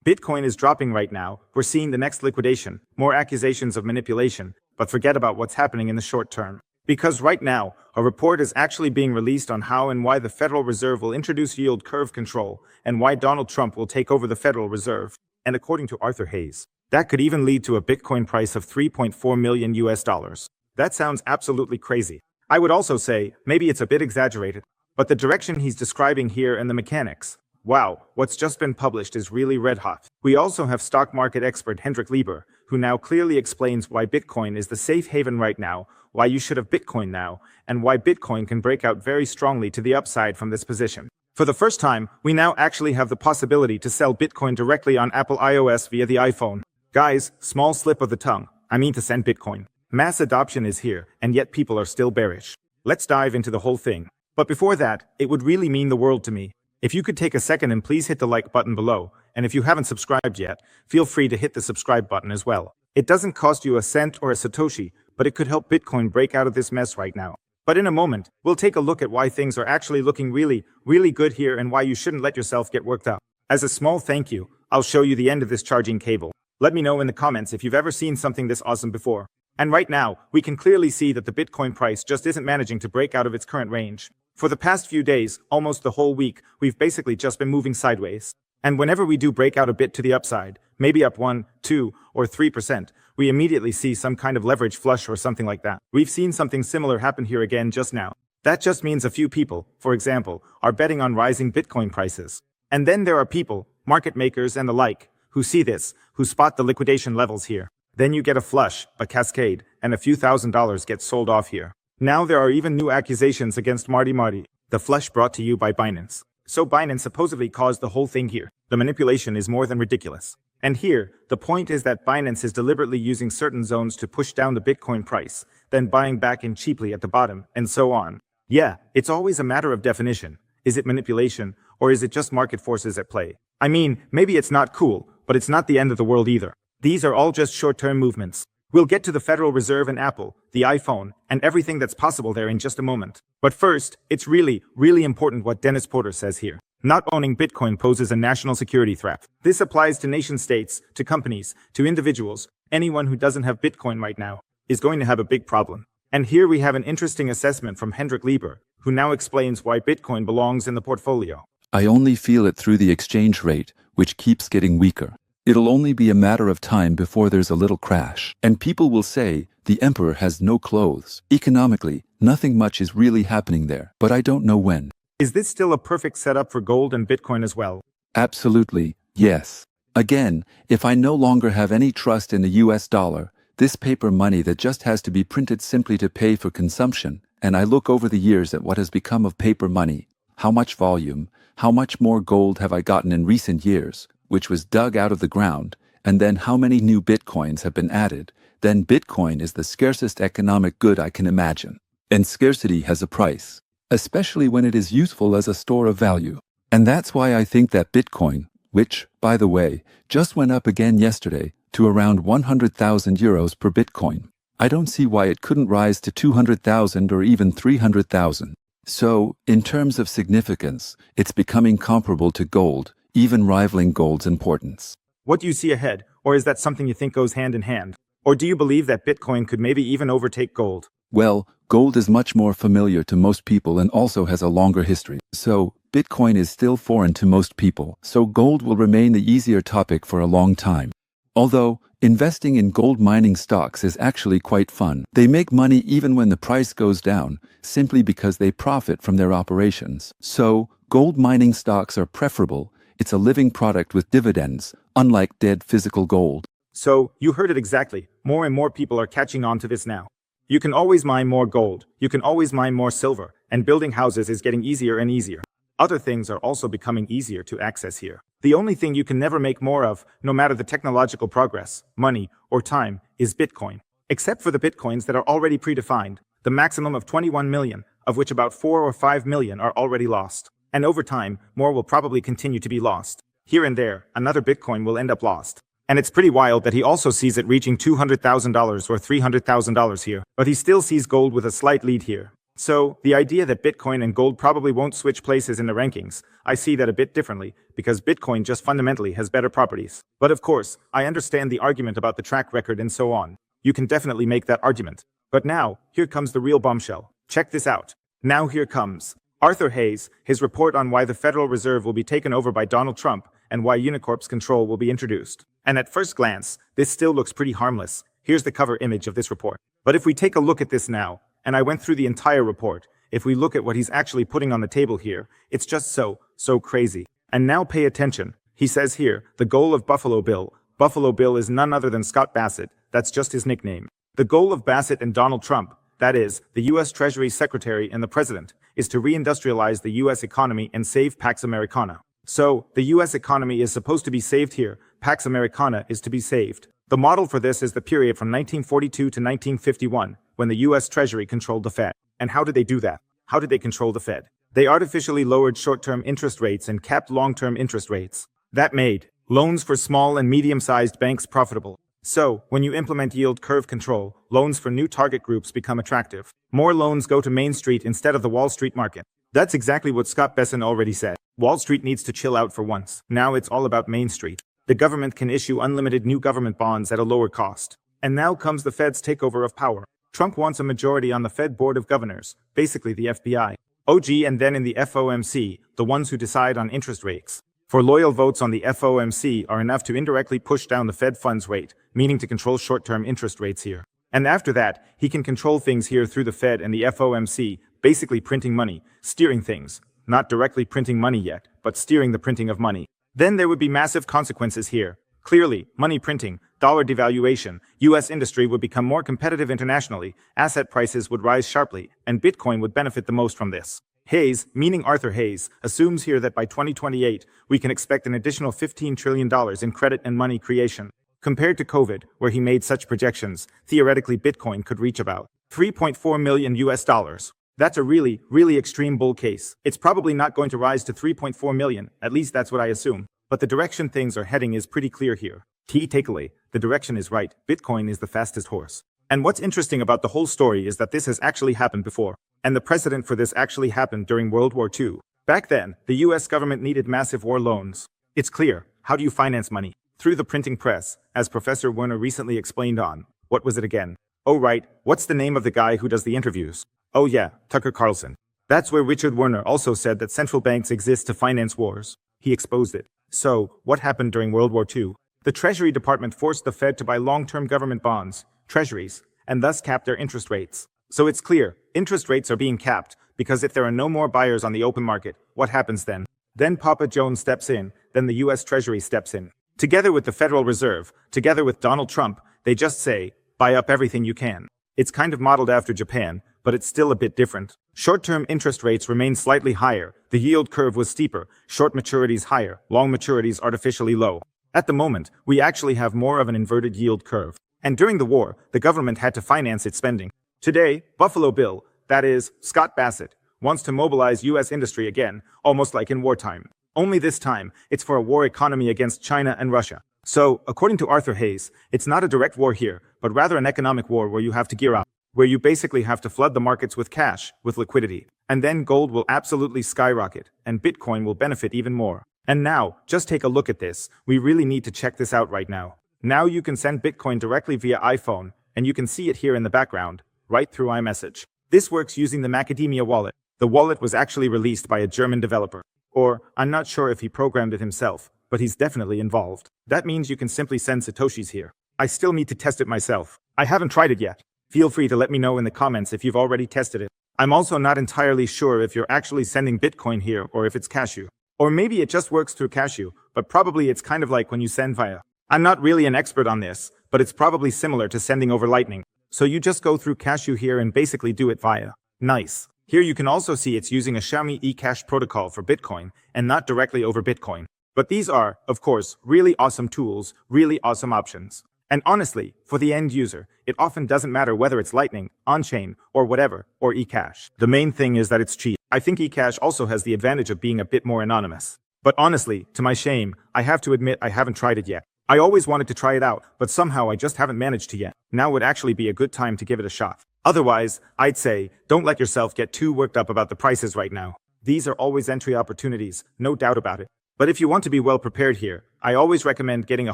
Bitcoin is dropping right now, we're seeing the next liquidation, more accusations of manipulation, but forget about what's happening in the short term. Because right now, a report is actually being released on how and why the Federal Reserve will introduce yield curve control, and why Donald Trump will take over the Federal Reserve. And according to Arthur Hayes, that could even lead to a Bitcoin price of 3.4 million US dollars. That sounds absolutely crazy. I would also say, maybe it's a bit exaggerated, but the direction he's describing here and the mechanics, wow, what's just been published is really red hot. We also have stock market expert Hendrik Lieber, who now clearly explains why Bitcoin is the safe haven right now, why you should have Bitcoin now, and why Bitcoin can break out very strongly to the upside from this position. For the first time, we now actually have the possibility to sell Bitcoin directly on Apple iOS via the iPhone. Guys, small slip of the tongue, I mean to send Bitcoin. Mass adoption is here, and yet people are still bearish. Let's dive into the whole thing. But before that, it would really mean the world to me if you could take a second and please hit the like button below, and if you haven't subscribed yet, feel free to hit the subscribe button as well. It doesn't cost you a cent or a Satoshi, but it could help Bitcoin break out of this mess right now. But in a moment, we'll take a look at why things are actually looking really, really good here and why you shouldn't let yourself get worked up. As a small thank you, I'll show you the end of this charging cable. Let me know in the comments if you've ever seen something this awesome before. And right now, we can clearly see that the Bitcoin price just isn't managing to break out of its current range. For the past few days, almost the whole week, we've basically just been moving sideways. And whenever we do break out a bit to the upside, maybe up 1, 2, or 3%, we immediately see some kind of leverage flush or something like that. We've seen something similar happen here again just now. That just means a few people, for example, are betting on rising Bitcoin prices. And then there are people, market makers and the like, who see this, who spot the liquidation levels here. Then you get a flush, a cascade, and a few $1,000s get sold off here. Now there are even new accusations against Marty. The flush brought to you by Binance. So Binance supposedly caused the whole thing here. The manipulation is more than ridiculous. And here, the point is that Binance is deliberately using certain zones to push down the Bitcoin price, then buying back in cheaply at the bottom, and so on. Yeah, it's always a matter of definition. Is it manipulation, or is it just market forces at play? I mean, maybe it's not cool, but it's not the end of the world either. These are all just short-term movements. We'll get to the Federal Reserve and Apple, the iPhone, and everything that's possible there in just a moment. But first, it's really, really important what Dennis Porter says here. Not owning Bitcoin poses a national security threat. This applies to nation-states, to companies, to individuals. Anyone who doesn't have Bitcoin right now is going to have a big problem. And here we have an interesting assessment from Hendrik Lieber, who now explains why Bitcoin belongs in the portfolio. I only feel it through the exchange rate, which keeps getting weaker. It'll only be a matter of time before there's a little crash. And people will say, the emperor has no clothes. Economically, nothing much is really happening there, but I don't know when. Is this still a perfect setup for gold and Bitcoin as well? Absolutely, yes. Again, if I no longer have any trust in the US dollar, this paper money that just has to be printed simply to pay for consumption, and I look over the years at what has become of paper money, how much volume, how much more gold have I gotten in recent years, which was dug out of the ground, and then how many new Bitcoins have been added, then Bitcoin is the scarcest economic good I can imagine. And scarcity has a price, especially when it is useful as a store of value. And that's why I think that Bitcoin, which, by the way, just went up again yesterday to around 100,000 euros per Bitcoin. I don't see why it couldn't rise to 200,000 or even 300,000. So, in terms of significance, it's becoming comparable to gold, even rivaling gold's importance. What do you see ahead, or is that something you think goes hand in hand? Or do you believe that Bitcoin could maybe even overtake gold? Well, gold is much more familiar to most people and also has a longer history. So, Bitcoin is still foreign to most people, so gold will remain the easier topic for a long time. Although, investing in gold mining stocks is actually quite fun. They make money even when the price goes down, simply because they profit from their operations. So, gold mining stocks are preferable. It's a living product with dividends, unlike dead physical gold. So, you heard it exactly. More and more people are catching on to this now. You can always mine more gold, you can always mine more silver, and building houses is getting easier and easier. Other things are also becoming easier to access here. The only thing you can never make more of, no matter the technological progress, money, or time, is Bitcoin. Except for the Bitcoins that are already predefined, the maximum of 21 million, of which about 4 or 5 million are already lost. And over time, more will probably continue to be lost. Here and there, another Bitcoin will end up lost. And it's pretty wild that he also sees it reaching $200,000 or $300,000 here, but he still sees gold with a slight lead here. So, the idea that Bitcoin and gold probably won't switch places in the rankings, I see that a bit differently, because Bitcoin just fundamentally has better properties. But of course, I understand the argument about the track record and so on. You can definitely make that argument. But now, here comes the real bombshell. Check this out. Now here comes Arthur Hayes, his report on why the Federal Reserve will be taken over by Donald Trump and why Unicorp's control will be introduced. And at first glance, this still looks pretty harmless. Here's the cover image of this report. But if we take a look at this now, and I went through the entire report, if we look at what he's actually putting on the table here, it's just so crazy. And now pay attention. He says here, the goal of Buffalo Bill. Buffalo Bill is none other than Scott Bassett. That's just his nickname. The goal of Bassett and Donald Trump, that is, the U.S. Treasury Secretary and the President, is to reindustrialize the U.S. economy and save Pax Americana. So, the U.S. economy is supposed to be saved here. Pax Americana is to be saved. The model for this is the period from 1942 to 1951, when the U.S. Treasury controlled the Fed. And how did they do that? How did they control the Fed? They artificially lowered short-term interest rates and capped long-term interest rates. That made loans for small and medium-sized banks profitable. So, when you implement yield curve control, loans for new target groups become attractive. More loans go to Main Street instead of the Wall Street market. That's exactly what Scott Bessent already said. Wall Street needs to chill out for once. Now it's all about Main Street. The government can issue unlimited new government bonds at a lower cost. And now comes the Fed's takeover of power. Trump wants a majority on the Fed Board of Governors, basically the FBI. OG, and then in the FOMC, the ones who decide on interest rates. For loyal votes on the FOMC are enough to indirectly push down the Fed funds rate, meaning to control short-term interest rates here. And after that, he can control things here through the Fed and the FOMC, basically printing money, steering things. Not directly printing money yet, but steering the printing of money. Then there would be massive consequences here. Clearly, money printing, dollar devaluation, US industry would become more competitive internationally, asset prices would rise sharply, and Bitcoin would benefit the most from this. Hayes, meaning Arthur Hayes, assumes here that by 2028, we can expect an additional $15 trillion in credit and money creation. Compared to COVID, where he made such projections, theoretically Bitcoin could reach about 3.4 million US dollars. That's a really extreme bull case. It's probably not going to rise to 3.4 million, at least that's what I assume. But the direction things are heading is pretty clear here. Key takeaway, the direction is right. Bitcoin is the fastest horse. And what's interesting about the whole story is that this has actually happened before. And the precedent for this actually happened during World War II. Back then, the US government needed massive war loans. It's clear. How do you finance money? Through the printing press, as Professor Werner recently explained on. What was it again? Oh right, what's the name of the guy who does the interviews? Oh yeah, Tucker Carlson. That's where Richard Werner also said that central banks exist to finance wars. He exposed it. So, what happened during World War II? The Treasury Department forced the Fed to buy long-term government bonds, treasuries, and thus cap their interest rates. So it's clear, interest rates are being capped, because if there are no more buyers on the open market, what happens then? Then Papa Jones steps in, then the US Treasury steps in. Together with the Federal Reserve, together with Donald Trump, they just say, buy up everything you can. It's kind of modeled after Japan, but it's still a bit different. Short-term interest rates remain slightly higher, the yield curve was steeper, short maturities higher, long maturities artificially low. At the moment, we actually have more of an inverted yield curve. And during the war, the government had to finance its spending. Today, Buffalo Bill, that is, Scott Bassett, wants to mobilize US industry again, almost like in wartime. Only this time, it's for a war economy against China and Russia. So, according to Arthur Hayes, it's not a direct war here, but rather an economic war where you have to gear up, where you basically have to flood the markets with cash, with liquidity. And then gold will absolutely skyrocket, and Bitcoin will benefit even more. And now, just take a look at this. We really need to check this out right now. Now you can send Bitcoin directly via iPhone, and you can see it here in the background, right through iMessage. This works using the Macadamia wallet. The wallet was actually released by a German developer. Or, I'm not sure if he programmed it himself, but he's definitely involved. That means you can simply send Satoshis here. I still need to test it myself. I haven't tried it yet. Feel free to let me know in the comments if you've already tested it. I'm also not entirely sure if you're actually sending Bitcoin here or if it's Cashew. Or maybe it just works through Cashew, but probably it's kind of like when you send via. I'm not really an expert on this, but it's probably similar to sending over Lightning. So you just go through Cashew here and basically do it via. Nice. Here you can also see it's using a Xiaomi eCash protocol for Bitcoin and not directly over Bitcoin. But these are, of course, really awesome tools, really awesome options. And honestly, for the end user, it often doesn't matter whether it's Lightning, on-chain, or whatever, or eCash. The main thing is that it's cheap. I think eCash also has the advantage of being a bit more anonymous. But honestly, to my shame, I have to admit I haven't tried it yet. I always wanted to try it out, but somehow I just haven't managed to yet. Now would actually be a good time to give it a shot. Otherwise, I'd say, don't let yourself get too worked up about the prices right now. These are always entry opportunities, no doubt about it. But if you want to be well prepared here, I always recommend getting a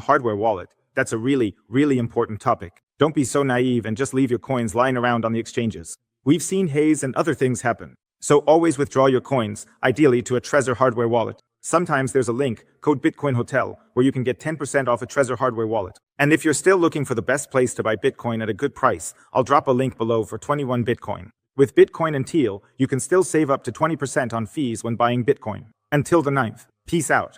hardware wallet. That's a really, really important topic. Don't be so naive and just leave your coins lying around on the exchanges. We've seen haze and other things happen. So always withdraw your coins, ideally to a TREZOR hardware wallet. Sometimes there's a link, code Bitcoin Hotel, where you can get 10% off a TREZOR hardware wallet. And if you're still looking for the best place to buy Bitcoin at a good price, I'll drop a link below for 21 Bitcoin. With Bitcoin and Teal, you can still save up to 20% on fees when buying Bitcoin. Until the 9th. Peace out.